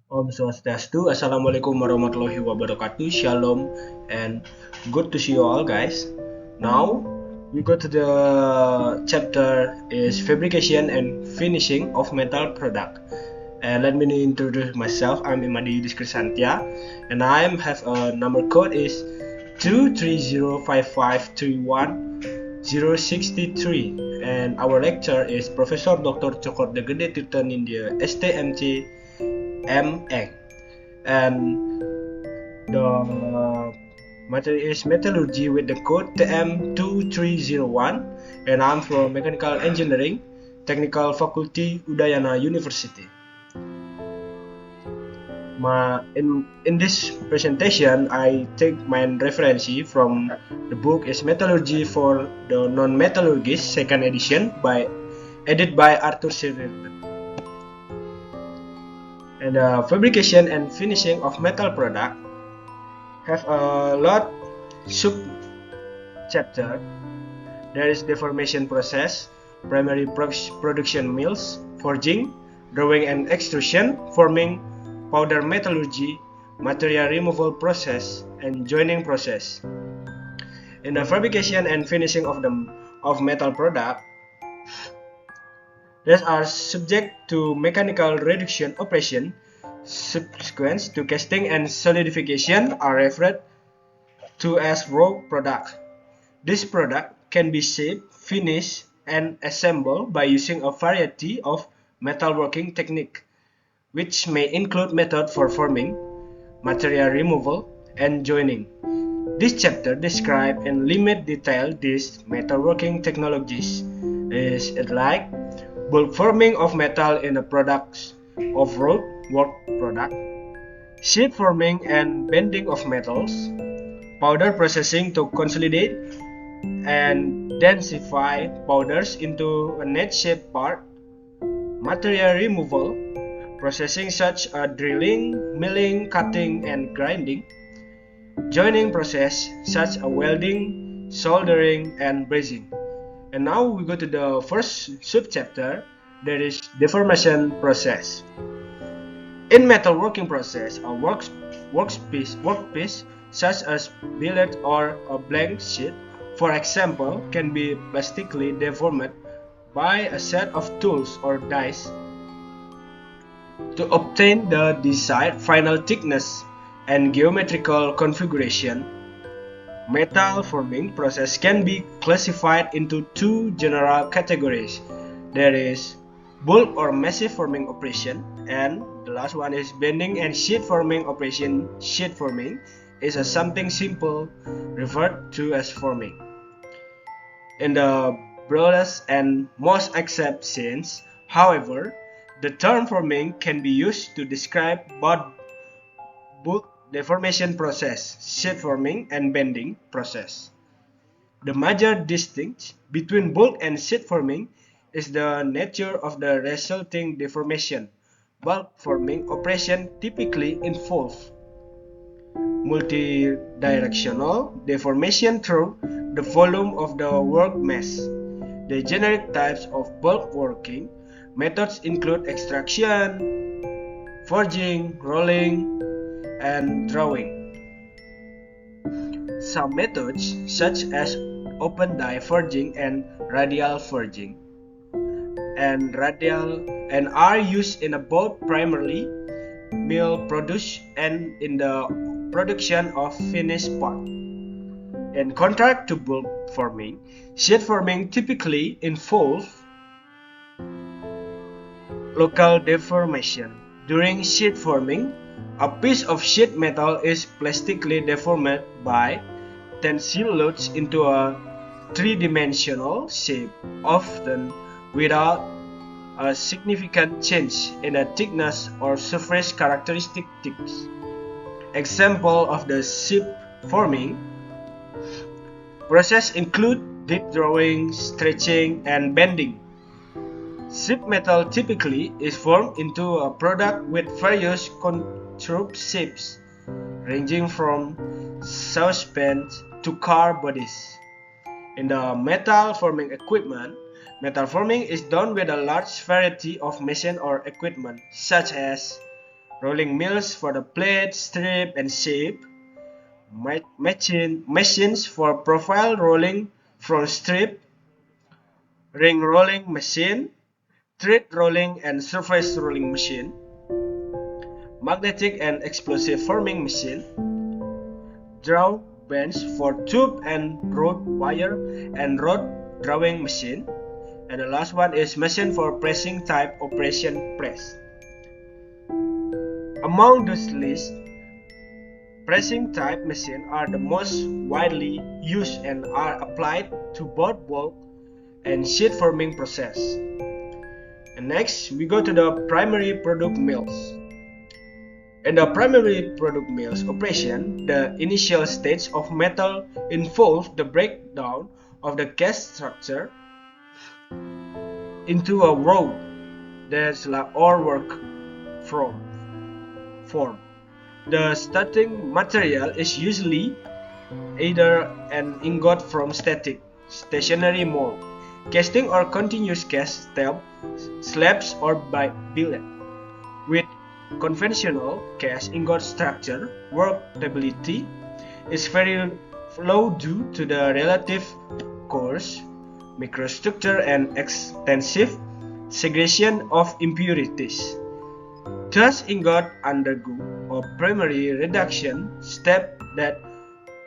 Om Swastyastu, Assalamualaikum Warahmatullahi Wabarakatuh, Syallom, and good to see you all, guys. Now we go to the chapter is fabrication and finishing of metal product. And let me introduce myself. I'm Yudis Chrisantya, and I have a number code is 2305531. And our lecturer is Professor Dr. Tjokorda Gde Tirta Nindhia, MT M Eng, and the material is Metallurgy with the code TM2301, and I'm from Mechanical Engineering, Technical Faculty, Udayana University. In this presentation, I take my reference from the book is Metallurgy for the Non-Metallurgist, Second Edition, edited by Arthur C. Reardon. And fabrication and finishing of metal product have a lot sub chapter. There is deformation process, primary production mills, forging, drawing and extrusion, forming, powder metallurgy, material removal process, and joining process. In the fabrication and finishing of metal product, these are subject to mechanical reduction operation. Subsequent to casting and solidification are referred to as raw product. This product can be shaped, finished, and assembled by using a variety of metalworking technique, which may include method for forming, material removal, and joining. This chapter describes in limited detail these metalworking technologies, is like bulk forming of metal in the products of road work product, sheet forming and bending of metals, powder processing to consolidate and densify powders into a net-shaped part, material removal, processing such as drilling, milling, cutting, and grinding, joining process such as welding, soldering, and brazing. And now we go to the first subchapter, that is deformation process. In metalworking process, a workpiece such as billet or a blank sheet, for example, can be plastically deformed by a set of tools or dies to obtain the desired final thickness and geometrical configuration. Metal forming process can be classified into two general categories. There is bulk or massive forming operation, and the last one is bending and sheet forming operation. Sheet forming is something simple referred to as forming. In the broadest and most accepted sense, however, the term forming can be used to describe both bulk deformation process, sheet forming, and bending process. The major distinction between bulk and sheet forming is the nature of the resulting deformation. Bulk forming operation typically involve multidirectional deformation through the volume of the work mass. The generic types of bulk working methods include extraction, forging, rolling, and drawing. Some methods, such as open die forging and radial forging, and are used in both primarily mill produce and in the production of finished part. In contrast to bulk forming, sheet forming typically involves local deformation. During sheet forming, a piece of sheet metal is plastically deformed by tensile loads into a three-dimensional shape, often without a significant change in the thickness or surface characteristics. Examples of the sheet forming process include deep drawing, stretching, and bending. Sheet metal typically is formed into a product with various contour shapes, ranging from saucepans to car bodies. In the metal forming equipment, metal forming is done with a large variety of machine or equipment, such as rolling mills for the plate, strip, and shape, machines for profile rolling from strip, ring rolling machine, thread rolling and surface rolling machine, magnetic and explosive forming machine, draw bench for tube and rod wire and rod drawing machine, and the last one is machine for pressing type operation press. Among this list, pressing type machines are the most widely used and are applied to both bulk and sheet forming process. And next, we go to the primary product mills. In the primary product mills operation, the initial stage of metal involves the breakdown of the cast structure into a row that's like ore work form. The starting material is usually either an ingot from stationary mold, casting or continuous cast slabs or by billet. With conventional cast ingot structure, workability is very low due to the relative coarse microstructure and extensive segregation of impurities. Thus, ingot undergo a primary reduction step that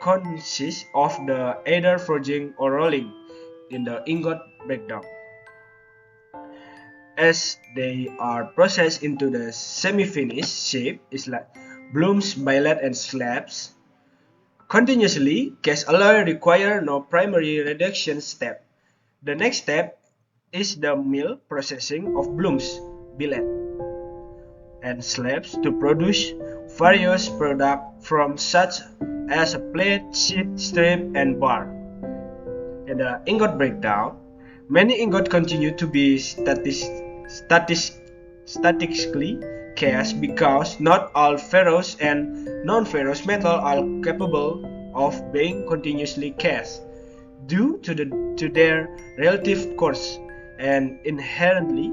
consists of the either forging or rolling in the ingot breakdown. As they are processed into the semi-finished shape is like blooms, billet, and slabs. Continuously, cast alloy require no primary reduction step. The next step is the mill processing of blooms, billet, and slabs to produce various products from such as a plate, sheet, strip, and bar. In the ingot breakdown, many ingots continue to be statically cast because not all ferrous and non-ferrous metal are capable of being continuously cast due to their relative coarse and inherently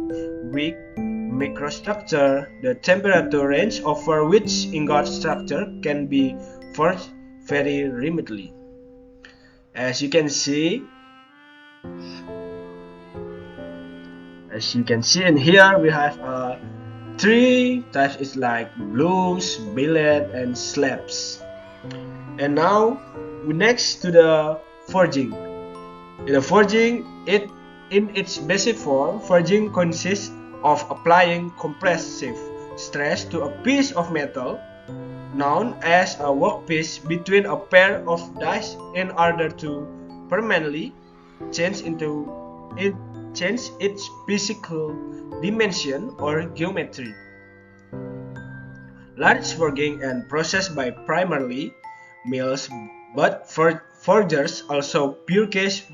weak microstructure. The temperature range over which ingot structure can be forged vary remotely. As you can see in here, we have three types. It's like blooms, billet, and slabs. And now we next to the forging. In the forging, in its basic form, forging consists of applying compressive stress to a piece of metal known as a workpiece between a pair of dies in order to permanently change its physical dimension or geometry. Large forging and processed by primarily mills, but forgers also pure cast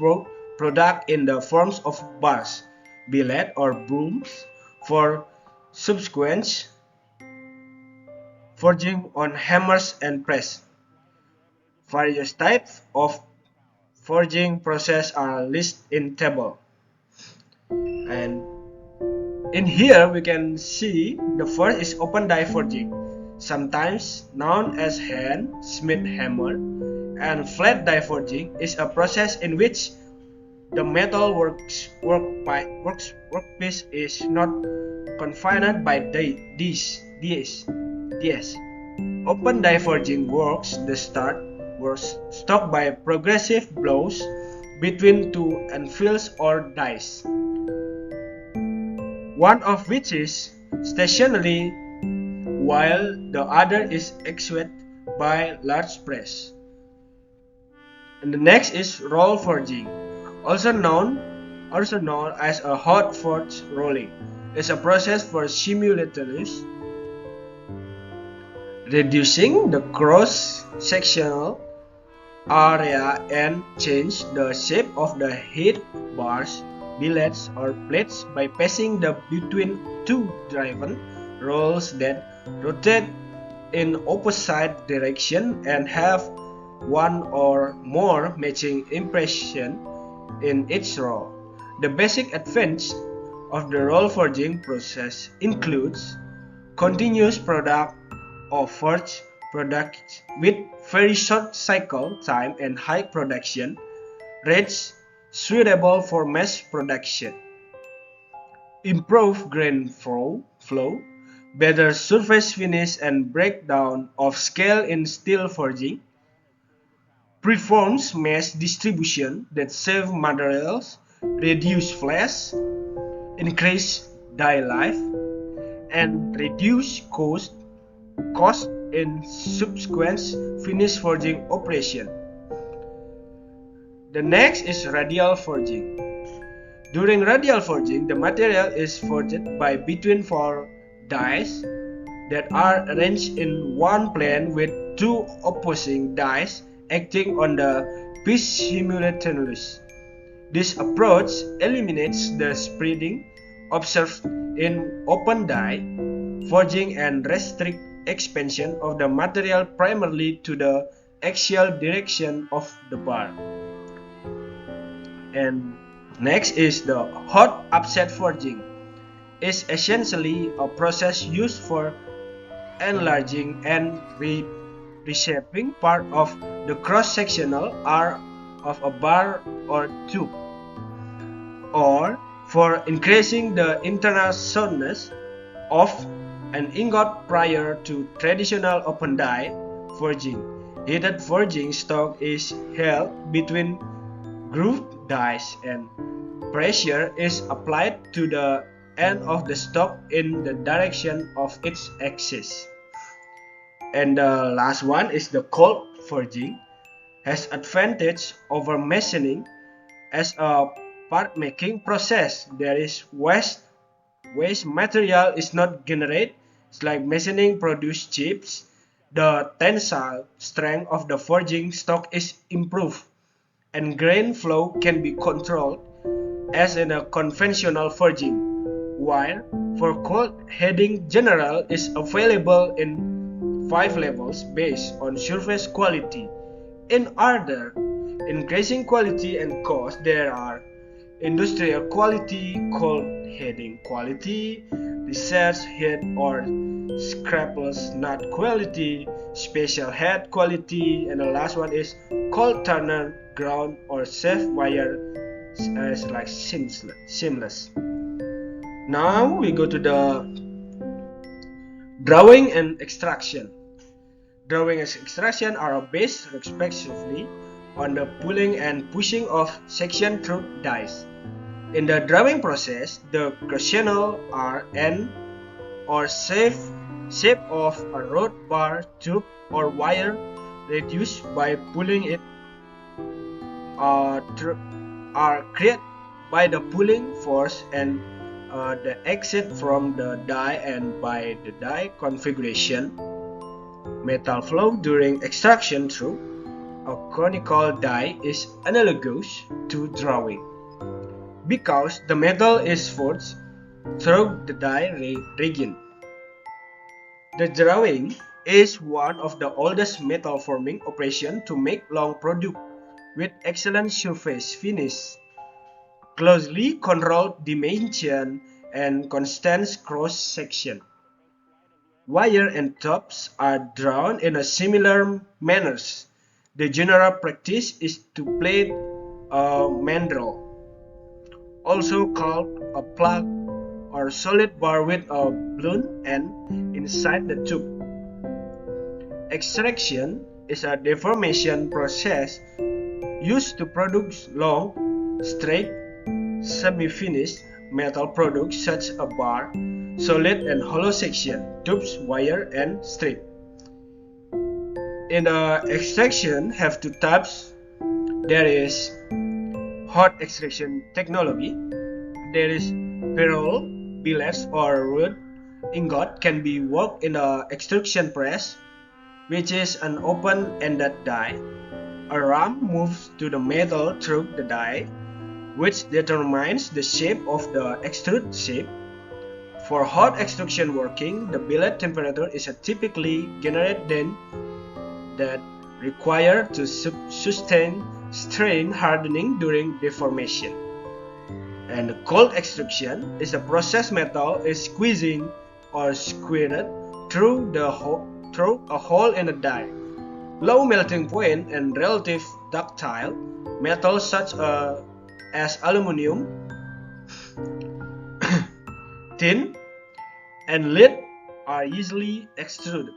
product in the forms of bars, billet, or brooms for subsequent forging on hammers and press. Various types of forging process are listed in table. And in here we can see the first is open die forging, sometimes known as hand smith hammer, and flat die forging is a process in which the metal workpiece is not confined by dies. Open die forging works the start was stopped by progressive blows between two anvils or dies, one of which is stationary while the other is actuated by large press. And the next is roll forging, also known as a hot forge rolling. It's a process for simultaneously reducing the cross-sectional area and change the shape of the head bars, billets, or plates by passing them between two driven rolls that rotate in opposite direction and have one or more matching impression in each roll. The basic advantage of the roll forging process includes continuous product or forged products with very short cycle time and high production rates suitable for mass production. Improve grain flow, better surface finish and breakdown of scale in steel forging, performs mass distribution that save materials, reduce flash, increase die life, and reduce cost in subsequent finish forging operation. The next is radial forging. During radial forging, the material is forged by between four dies that are arranged in one plane with two opposing dies acting on the piece simultaneously. This approach eliminates the spreading observed in open die forging and restricts expansion of the material primarily to the axial direction of the bar. And next is the hot offset forging. It's essentially a process used for enlarging and reshaping part of the cross-sectional arc of a bar or tube, or for increasing the internal soundness of an ingot prior to traditional open die forging. Heated forging stock is held between grooved dies and pressure is applied to the end of the stock in the direction of its axis. And the last one is the cold forging. Has advantage over machining as a part making process. There is waste material is not generated. It's like machining produce chips. The tensile strength of the forging stock is improved and grain flow can be controlled as in a conventional forging, while for cold heading general is available in 5 levels based on surface quality. In order increasing quality and cost, there are industrial quality, cold heading quality, research head or scrapless nut quality, special head quality, and the last one is cold turner ground or safe wire as like seamless. Now we go to the drawing and extraction. Drawing and extraction are based respectively on the pulling and pushing of section through dies. In the drawing process, the crescendo are end or shape of a rod bar, tube, or wire reduced by pulling it are created by the pulling force and the exit from the die and by the die configuration. Metal flow during extraction through a conical die is analogous to drawing because the metal is forged through the die region. The drawing is one of the oldest metal forming operations to make long product with excellent surface finish, closely controlled dimension, and constant cross section. Wire and tubes are drawn in a similar manner. The general practice is to plate a mandrel, also called a plug or solid bar with a blunt end inside the tube. Extraction is a deformation process used to produce long, straight, semi-finished metal products such as a bar, solid and hollow section, tubes, wire, and strip. In the extraction have two types. There is hot extraction technology. There is ferrule, billets or wood ingot can be worked in the extrusion press, which is an open-ended die. A ram moves to the metal through the die, which determines the shape of the extrude shape. For hot extrusion working, the billet temperature is typically generated that required to sustain strain hardening during deformation. And the cold extrusion is a process metal is squeezing or squirted through a hole in a die. Low melting point and relative ductile metals such as aluminum, tin, and lead are usually extruded.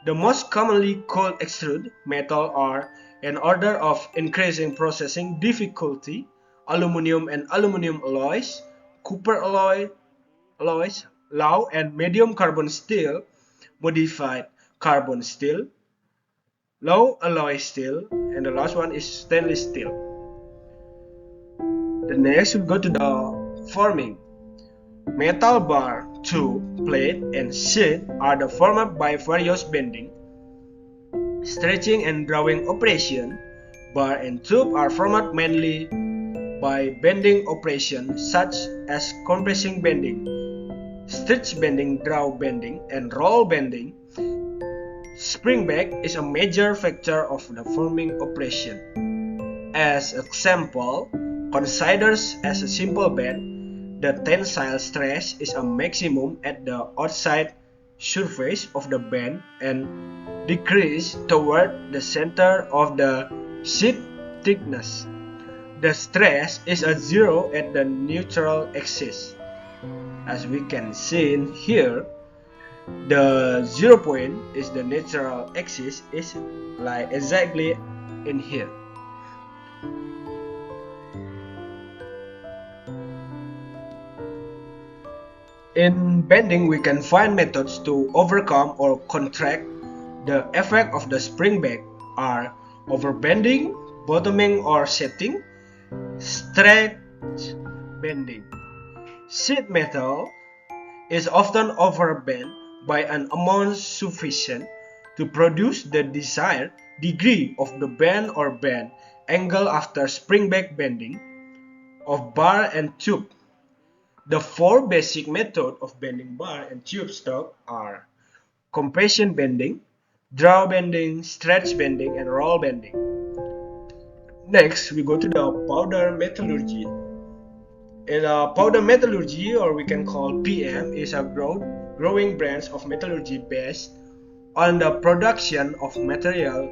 The most commonly cold extruded metal are, in order of increasing processing difficulty, aluminum and aluminum alloys, copper alloys, low and medium carbon steel, modified carbon steel, low alloy steel, and the last one is stainless steel. The next we go to the forming. Metal bar, tube, plate, and sheet are the formed by various bending, stretching, and drawing operation. Bar and tube are formed mainly by bending operations such as compressing bending, stretch bending, draw bending, and roll bending. Spring back is a major factor of the forming operation. As example, considers as a simple bend, the tensile stress is a maximum at the outside surface of the bend and decrease toward the center of the sheet thickness. The stress is a zero at the neutral axis. As we can see in here, the 0 point is the neutral axis is like exactly in here. In bending, we can find methods to overcome or contract the effect of the spring back are overbending, bottoming or setting, stretch bending. Sheet metal is often overbent by an amount sufficient to produce the desired degree of the bend or bend angle after spring back bending of bar and tube. The four basic methods of bending bar and tube stock are compression bending, draw bending, stretch bending, and roll bending. Next, we go to the powder metallurgy. In powder metallurgy, or we can call PM, is a growing branch of metallurgy based on the production of material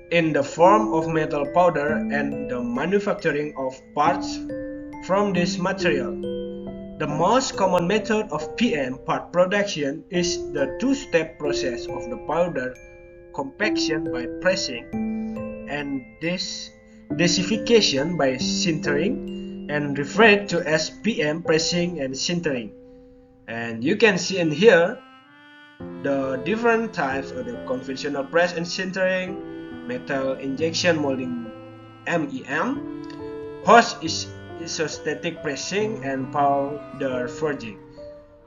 in the form of metal powder and the manufacturing of parts from this material. The most common method of PM part production is the two-step process of the powder compaction by pressing and desification by sintering, and referred to as PM pressing and sintering. And you can see in here the different types of the conventional press and sintering, metal injection molding MEM, post isostatic pressing, and powder forging.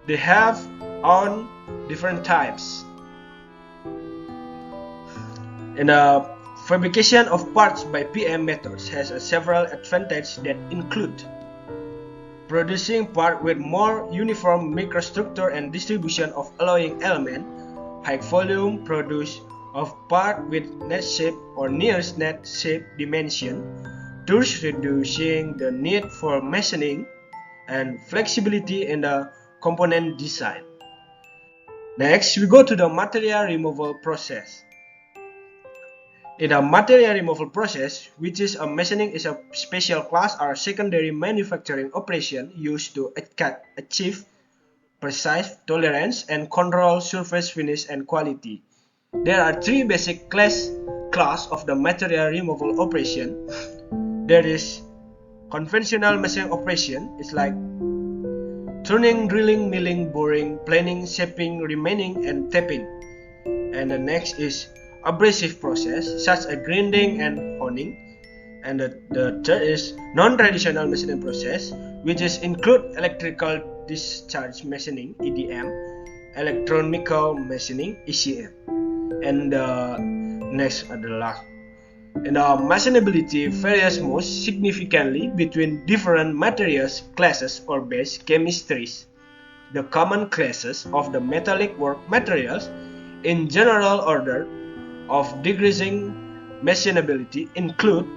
They have on different types. And fabrication of parts by PM methods has several advantages that include producing parts with more uniform microstructure and distribution of alloying element, high volume produce of part with net shape or near net shape dimension, thus reducing the need for machining and flexibility in the component design. Next, we go to the material removal process. In the material removal process, which is a machining, is a special class or secondary manufacturing operation used to achieve precise tolerance and control surface finish and quality. There are three basic class of the material removal operation. There is conventional machining operation. It's like turning, drilling, milling, boring, planing, shaping, remaining, and tapping. And the next is abrasive process, such as grinding and honing. And the third is non-traditional machining process, which is include electrical discharge machining (EDM), electronical machining (ECM). And the next are the last. And machinability varies most significantly between different materials classes or base chemistries. The common classes of the metallic work materials in general order of decreasing machinability include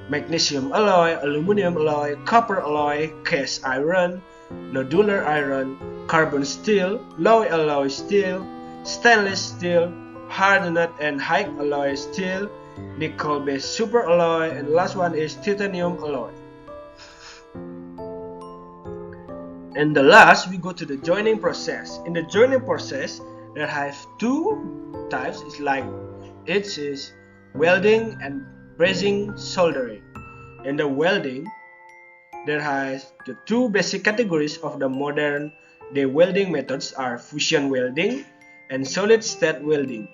magnesium alloy, aluminum alloy, copper alloy, cast iron, nodular iron, carbon steel, low alloy steel, stainless steel, hardened and high alloy steel, nickel based super alloy, and the last one is titanium alloy. And the last, we go to the joining process. In the joining process, there have two types. It's like it is welding and brazing soldering. In the welding, there has the two basic categories of the modern day welding methods are fusion welding and solid state welding.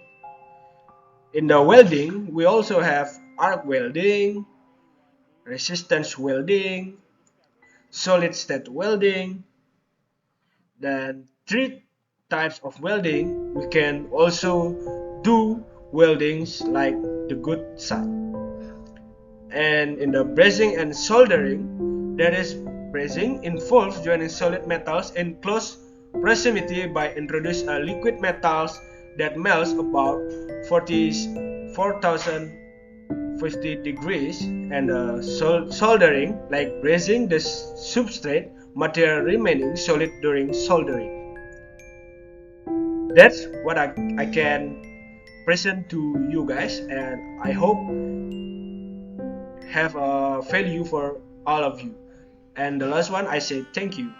In the welding, we also have arc welding, resistance welding, solid state welding. Then three types of welding. We can also do weldings like the good side. And in the brazing and soldering, there is brazing involves joining solid metals in close proximity by introducing a liquid metals that melts about 4,050 degrees, and soldering like brazing the substrate material remaining solid during soldering. That's what I can present to you guys, and I hope have a value for all of you. And the last one, I say thank you.